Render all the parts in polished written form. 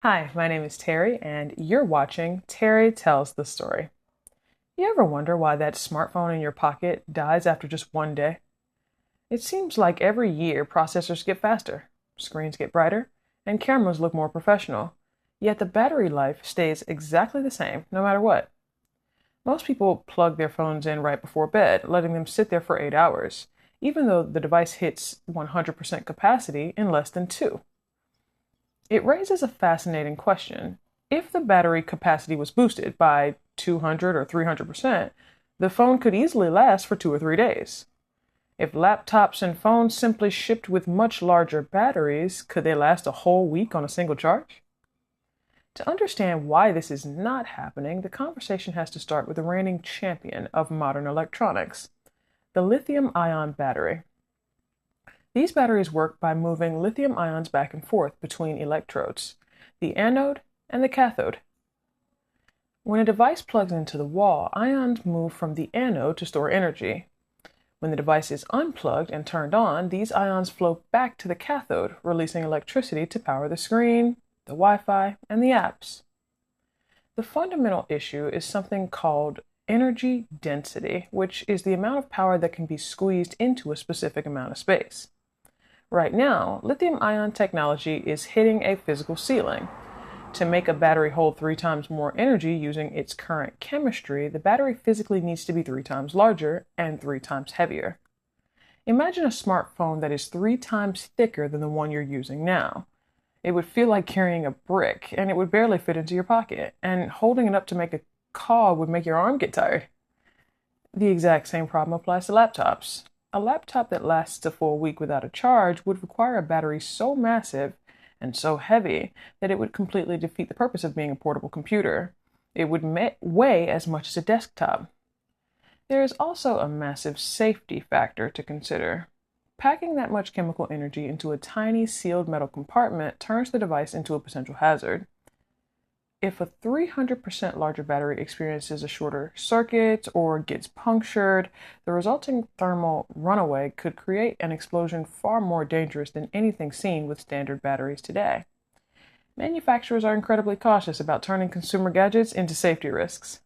Hi, my name is Terry, and you're watching Terry Tells the Story. You ever wonder why that smartphone in your pocket dies after just one day? It seems like every year processors get faster, screens get brighter, and cameras look more professional, yet the battery life stays exactly the same no matter what. Most people plug their phones in right before bed, letting them sit there for 8 hours, even though the device hits 100% capacity in less than two. It raises a fascinating question. If the battery capacity was boosted by 200 or 300%, the phone could easily last for 2 or 3 days. If laptops and phones simply shipped with much larger batteries, could they last a whole week on a single charge? To understand why this is not happening, the conversation has to start with the reigning champion of modern electronics, the lithium-ion battery. These batteries work by moving lithium ions back and forth between electrodes, the anode and the cathode. When a device plugs into the wall, ions move from the anode to store energy. When the device is unplugged and turned on, these ions flow back to the cathode, releasing electricity to power the screen, the Wi-Fi, and the apps. The fundamental issue is something called energy density, which is the amount of power that can be squeezed into a specific amount of space. Right now, lithium-ion technology is hitting a physical ceiling. To make a battery hold 3 times more energy using its current chemistry, the battery physically needs to be 3 times larger and 3 times heavier. Imagine a smartphone that is 3 times thicker than the one you're using now. It would feel like carrying a brick, and it would barely fit into your pocket, and holding it up to make a call would make your arm get tired. The exact same problem applies to laptops. A laptop that lasts a full week without a charge would require a battery so massive and so heavy that it would completely defeat the purpose of being a portable computer. It would weigh as much as a desktop. There is also a massive safety factor to consider. Packing that much chemical energy into a tiny sealed metal compartment turns the device into a potential hazard. If a 300% larger battery experiences a shorter circuit or gets punctured, the resulting thermal runaway could create an explosion far more dangerous than anything seen with standard batteries today. Manufacturers are incredibly cautious about turning consumer gadgets into safety risks.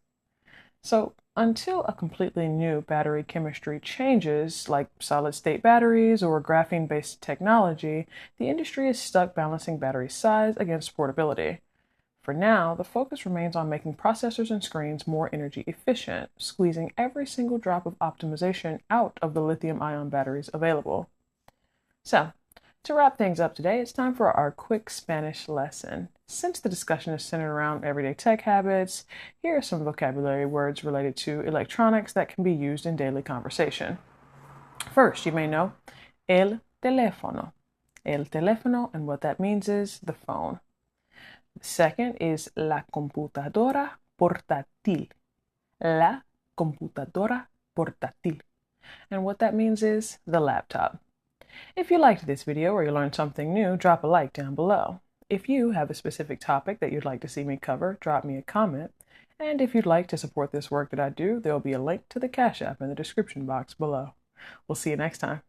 So, until a completely new battery chemistry changes, like solid-state batteries or graphene-based technology, the industry is stuck balancing battery size against portability. For now, the focus remains on making processors and screens more energy efficient, squeezing every single drop of optimization out of the lithium-ion batteries available. So, to wrap things up today, it's time for our quick Spanish lesson. Since the discussion is centered around everyday tech habits, here are some vocabulary words related to electronics that can be used in daily conversation. First, you may know el teléfono. El teléfono, and what that means is the phone. The second is la computadora portátil. La computadora portátil. And what that means is the laptop. If you liked this video or you learned something new, drop a like down below. If you have a specific topic that you'd like to see me cover, drop me a comment. And if you'd like to support this work that I do, there'll be a link to the Cash App in the description box below. We'll see you next time.